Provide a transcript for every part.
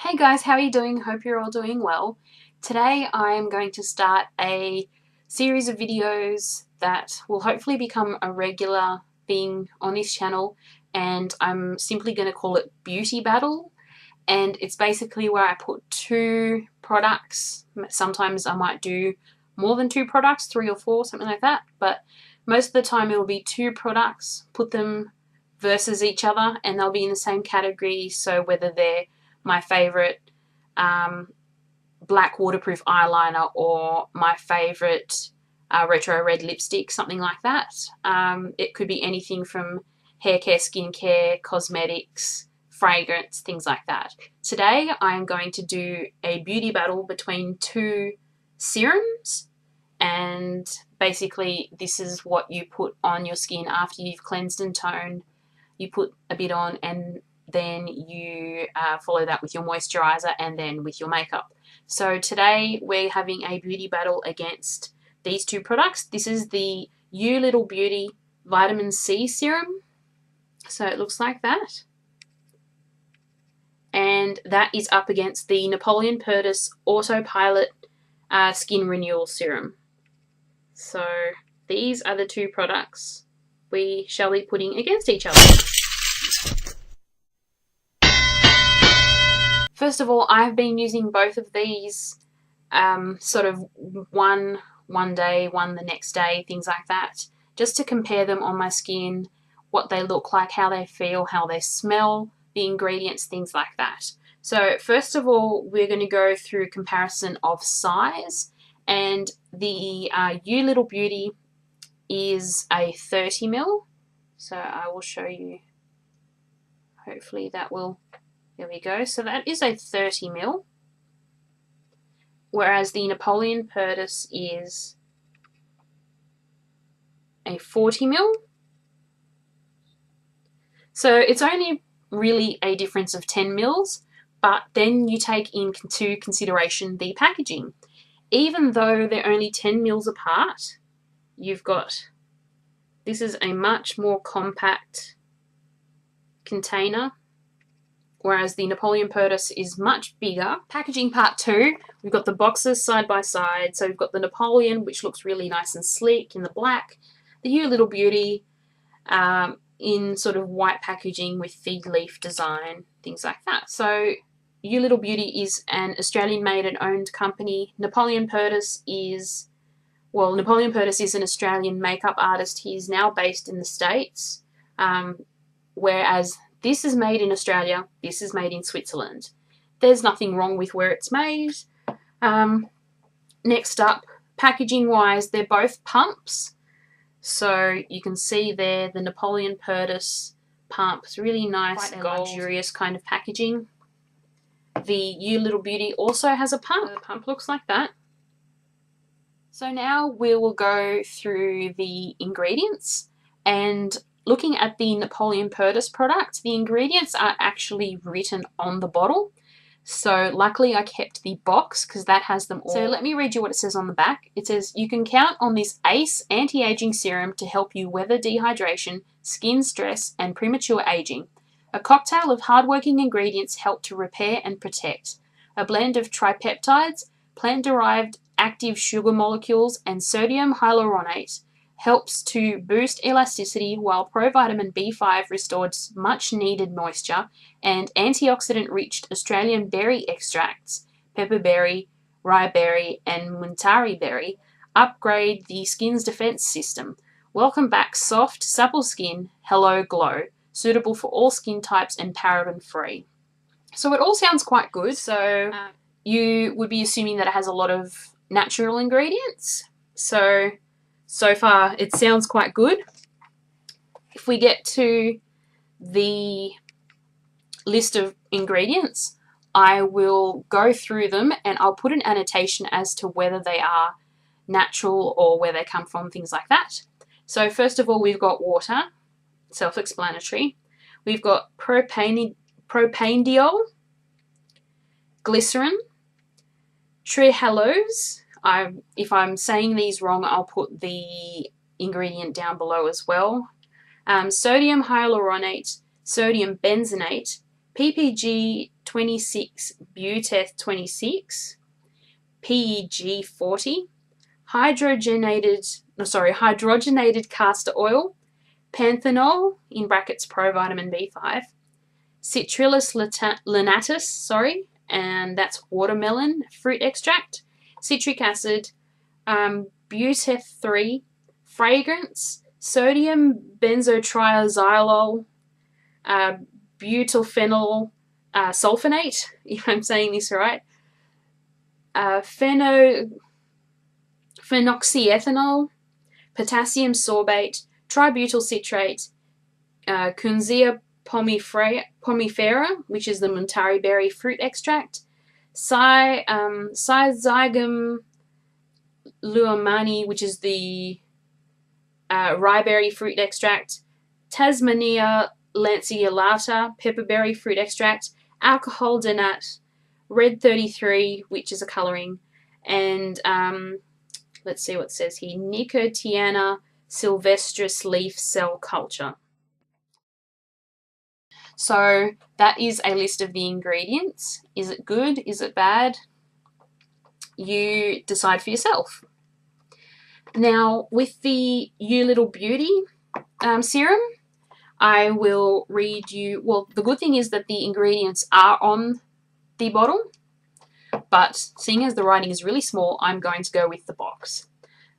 Hey guys, how are you doing? Hope you're all doing well. Today I am going to start a series of videos that will hopefully become a regular thing on this channel, and I'm simply going to call it Beauty Battle. And it's basically where I put two products. Sometimes I might do more than two products, 3 or 4, something like that, but most of the time it will be two products, put them versus each other, and they'll be in the same category, so whether they're my favorite black waterproof eyeliner or my favorite retro red lipstick, something like that. It could be anything from hair care, skincare, cosmetics, fragrance, things like that. Today I'm going to do a beauty battle between two serums, and basically this is what you put on your skin after you've cleansed and toned. You put a bit on and then you follow that with your moisturizer and then with your makeup. So today we're having a beauty battle against these two products. This is the You Little Beauty Vitamin C Serum. So it looks like that. And that is up against the Napoleon Perdis Autopilot Skin Renewal Serum. So these are the two products we shall be putting against each other. First of all, I've been using both of these sort of one day, one the next day, things like that, just to compare them on my skin, what they look like, how they feel, how they smell, the ingredients, things like that. So first of all, we're going to go through comparison of size, and the You Little Beauty is a 30 ml. So I will show you, hopefully that will, there we go. So that is a 30 ml, whereas the Napoleon Perdis is a 40 ml. So it's only really a difference of 10 mils, but then you take into consideration the packaging. Even though they're only 10 mils apart, you've got, this is a much more compact container, whereas the Napoleon Perdis is much bigger. Packaging part 2, we've got the boxes side by side. So we've got the Napoleon, which looks really nice and sleek in the black, the You Little Beauty in sort of white packaging with fig leaf design, things like that. So You Little Beauty is an Australian made and owned company. Napoleon Perdis is, well, Napoleon Perdis is an Australian makeup artist. He is now based in the States, whereas this is made in Australia, this is made in Switzerland. There's nothing wrong with where it's made. Next up, packaging wise, they're both pumps. So you can see there the Napoleon Perdis pump. It's really nice, quite gold, luxurious kind of packaging. The You Little Beauty also has a pump. The pump looks like that. So now we will go through the ingredients, and looking at the Napoleon Perdis product, the ingredients are actually written on the bottle. So luckily I kept the box because that has them all. So let me read you what it says on the back. It says, you can count on this ACE anti-aging serum to help you weather dehydration, skin stress, and premature aging. A cocktail of hardworking ingredients help to repair and protect. A blend of tripeptides, plant-derived active sugar molecules, and sodium hyaluronate helps to boost elasticity, while provitamin B5 restores much needed moisture, and antioxidant-rich Australian berry extracts, pepperberry, ryeberry, and muntari berry, upgrade the skin's defense system. Welcome back soft, supple skin, hello glow, suitable for all skin types and paraben-free. So it all sounds quite good. So you would be assuming that it has a lot of natural ingredients. So far it sounds quite good. If we get to the list of ingredients, I will go through them and I'll put an annotation as to whether they are natural or where they come from, things like that. So first of all, we've got water, self-explanatory. We've got propanediol, glycerin, trehalose. If I'm saying these wrong, I'll put the ingredient down below as well. Sodium hyaluronate, sodium benzenate, PPG 26 Buteth 26, PEG 40, hydrogenated castor oil, panthenol in brackets provitamin B5, Citrullus Lanatus, and that's watermelon fruit extract, citric acid, Buteth 3, fragrance, sodium benzotriazolol, butylphenyl sulfonate, if I'm saying this right, phenoxyethanol, potassium sorbate, tributyl citrate, Kunzia pomifera, which is the Muntari berry fruit extract, Zygum luamani, which is the ryeberry fruit extract, Tasmania lanceolata, pepperberry fruit extract, alcohol denat, red 33, which is a colouring, and let's see what it says here, Nicotiana sylvestris leaf cell culture. So that is a list of the ingredients. Is it good? Is it bad? You decide for yourself. Now, with the You Little Beauty serum, I will read you, well, the good thing is that the ingredients are on the bottle, but seeing as the writing is really small, I'm going to go with the box.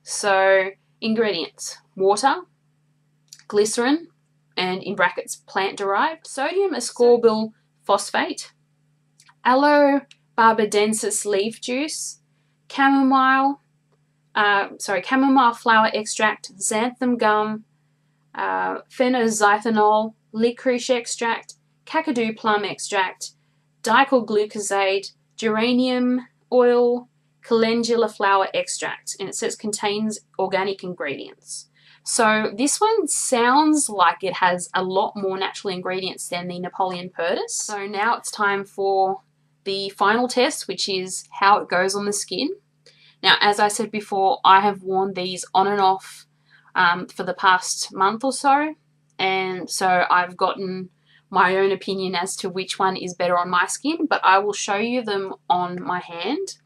So, ingredients: water, glycerin, and in brackets plant-derived, sodium ascorbyl phosphate, aloe barbadensis leaf juice, chamomile flower extract, xanthan gum, phenoxyethanol, licorice extract, kakadu plum extract, dichlorglucoside, geranium oil, calendula flower extract, and it says contains organic ingredients. So this one sounds like it has a lot more natural ingredients than the Napoleon Perdis. So now it's time for the final test, which is how it goes on the skin. Now, as I said before, I have worn these on and off for the past month or so, and so I've gotten my own opinion as to which one is better on my skin, but I will show you them on my hand.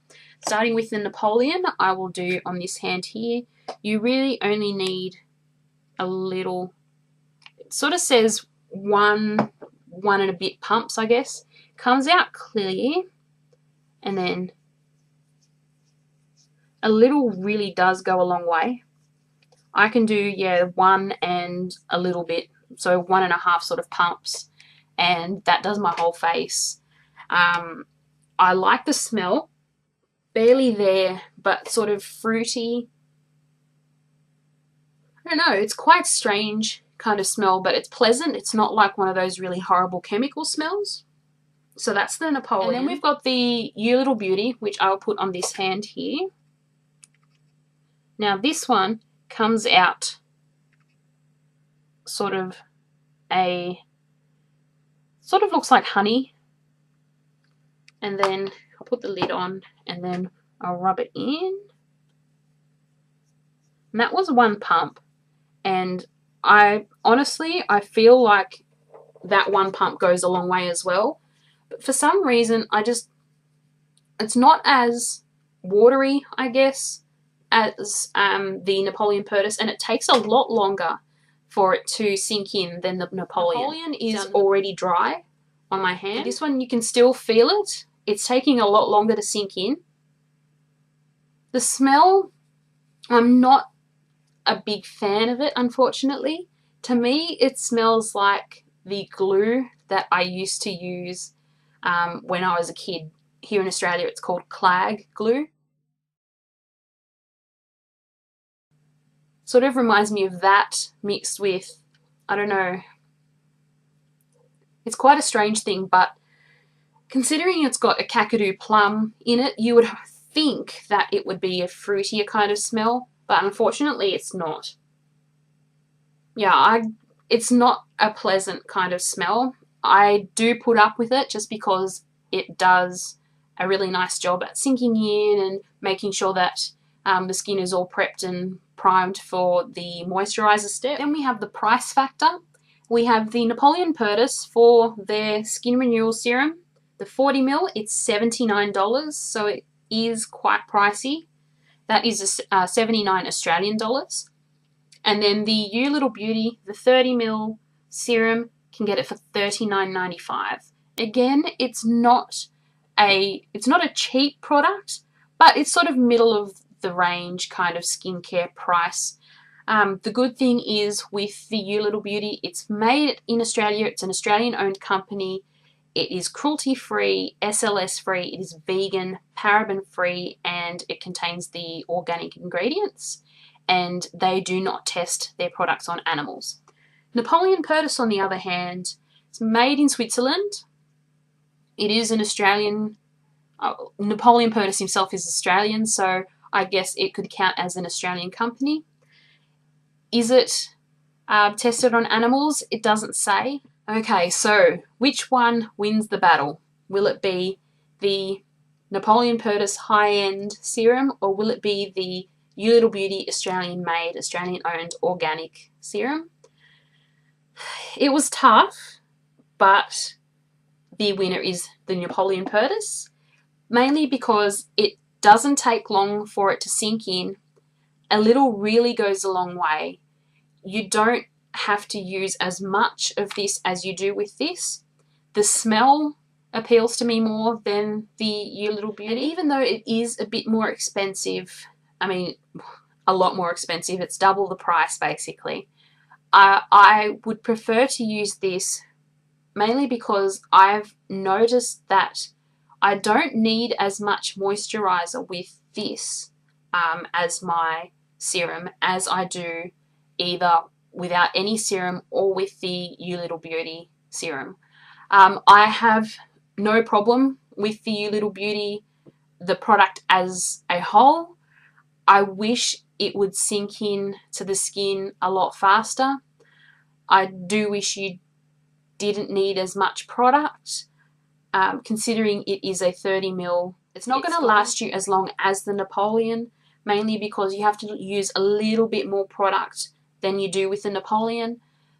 Starting with the Napoleon, I will do on this hand here. You really only need a little, it sort of says one and a bit pumps, I guess. Comes out clear, and then a little really does go a long way. I can do, yeah, one and a little bit, so 1.5 sort of pumps, and that does my whole face. I like the smell, barely there, but sort of fruity. I don't know, it's quite strange kind of smell, but it's pleasant. It's not like one of those really horrible chemical smells. So that's the Napoleon. And then we've got the You Little Beauty, which I'll put on this hand here. Now this one comes out sort of looks like honey. And then I'll put the lid on and then I'll rub it in. And that was one pump. And I feel like that one pump goes a long way as well. But for some reason, it's not as watery, I guess, as the Napoleon Perdis, and it takes a lot longer for it to sink in than the Napoleon. Napoleon is already dry on my hand. This one, you can still feel it. It's taking a lot longer to sink in. The smell, I'm not a big fan of it, unfortunately. To me, it smells like the glue that I used to use when I was a kid. Here in Australia, it's called Clag glue. Sort of reminds me of that mixed with, I don't know, it's quite a strange thing, but considering it's got a kakadu plum in it, you would think that it would be a fruitier kind of smell, but unfortunately it's not. Yeah, it's not a pleasant kind of smell. I do put up with it just because it does a really nice job at sinking in and making sure that the skin is all prepped and primed for the moisturizer step. Then we have the price factor. We have the Napoleon Perdis for their Skin Renewal Serum. The 40ml, it's $79, so it is quite pricey. That is 79 Australian dollars. And then the You Little Beauty, the 30ml serum, can get it for $39.95. Again, it's not a cheap product, but it's sort of middle of the range kind of skincare price. The good thing is with the You Little Beauty, it's made in Australia. It's an Australian-owned company. It is cruelty-free, SLS-free, it is vegan, paraben-free, and it contains the organic ingredients, and they do not test their products on animals. Napoleon Perdis, on the other hand, is made in Switzerland. It is an Australian. Napoleon Perdis himself is Australian, so I guess it could count as an Australian company. Is it tested on animals? It doesn't say. Okay, so which one wins the battle? Will it be the Napoleon Perdis high-end serum, or will it be the You Little Beauty Australian-made, Australian-owned organic serum? It was tough, but the winner is the Napoleon Perdis, mainly because it doesn't take long for it to sink in. A little really goes a long way. You don't have to use as much of this as you do with this. The smell appeals to me more than the You Little Beauty. And even though it is a bit more expensive, I mean, a lot more expensive, it's double the price basically, I would prefer to use this mainly because I've noticed that I don't need as much moisturizer with this as my serum as I do either without any serum or with the You Little Beauty serum. I have no problem with the You Little Beauty, the product as a whole. I wish it would sink in to the skin a lot faster. I do wish you didn't need as much product, considering it is a 30ml. It's not going to last you as long as the Napoleon, mainly because you have to use a little bit more product than you do with the Napoleon.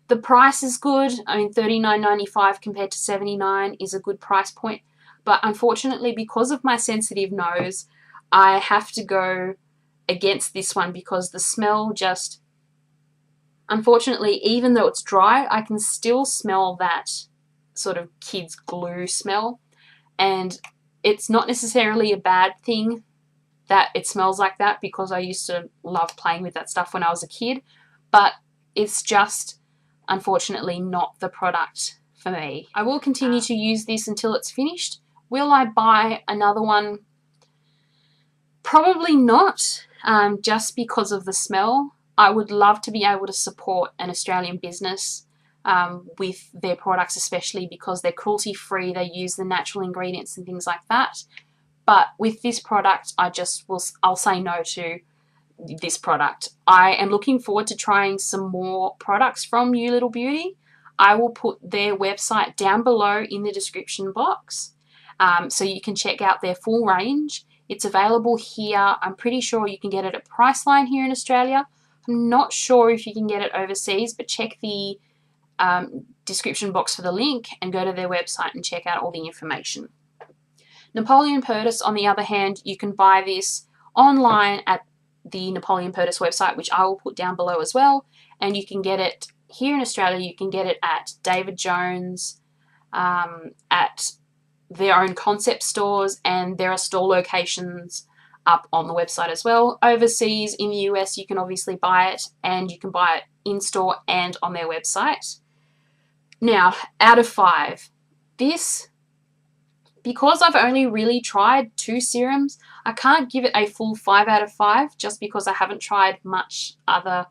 The price is good. I mean, $39.95 compared to $79 is a good price point. But unfortunately, because of my sensitive nose, I have to go against this one because the smell just, unfortunately, even though it's dry, I can still smell that sort of kids' glue smell. And it's not necessarily a bad thing that it smells like that because I used to love playing with that stuff when I was a kid. But it's just, unfortunately, not the product for me. I will continue to use this until it's finished. Will I buy another one? Probably not, just because of the smell. I would love to be able to support an Australian business with their products, especially because they're cruelty-free, they use the natural ingredients and things like that. But with this product, I'll say no to this product. I am looking forward to trying some more products from You Little Beauty. I will put their website down below in the description box, so you can check out their full range. It's available here. I'm pretty sure you can get it at Priceline here in Australia. I'm not sure if you can get it overseas, but check the description box for the link and go to their website and check out all the information. Napoleon Perdis, on the other hand, you can buy this online at the Napoleon Perdis website, which I will put down below as well, and you can get it here in Australia. You can get it at David Jones, at their own concept stores, and there are store locations up on the website as well. Overseas, in the US, you can obviously buy it, and you can buy it in-store and on their website. Now, out of 5, this, because I've only really tried 2 serums, I can't give it a full 5 out of 5 just because I haven't tried much other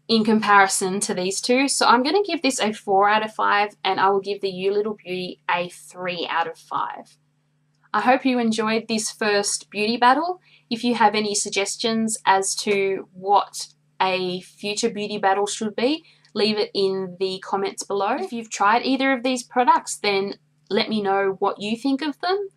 in comparison to these two. So I'm going to give this a 4 out of 5, and I will give the You Little Beauty a 3 out of 5. I hope you enjoyed this first beauty battle. If you have any suggestions as to what a future beauty battle should be, leave it in the comments below. If you've tried either of these products, then let me know what you think of them.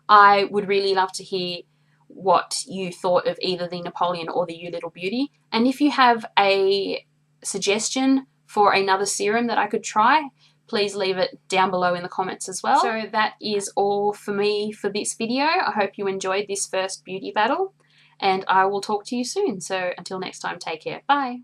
I would really love to hear what you thought of either the Napoleon or the You Little Beauty. And if you have a suggestion for another serum that I could try, please leave it down below in the comments as well. So that is all for me for this video. I hope you enjoyed this first beauty battle, and I will talk to you soon. So until next time, take care. Bye.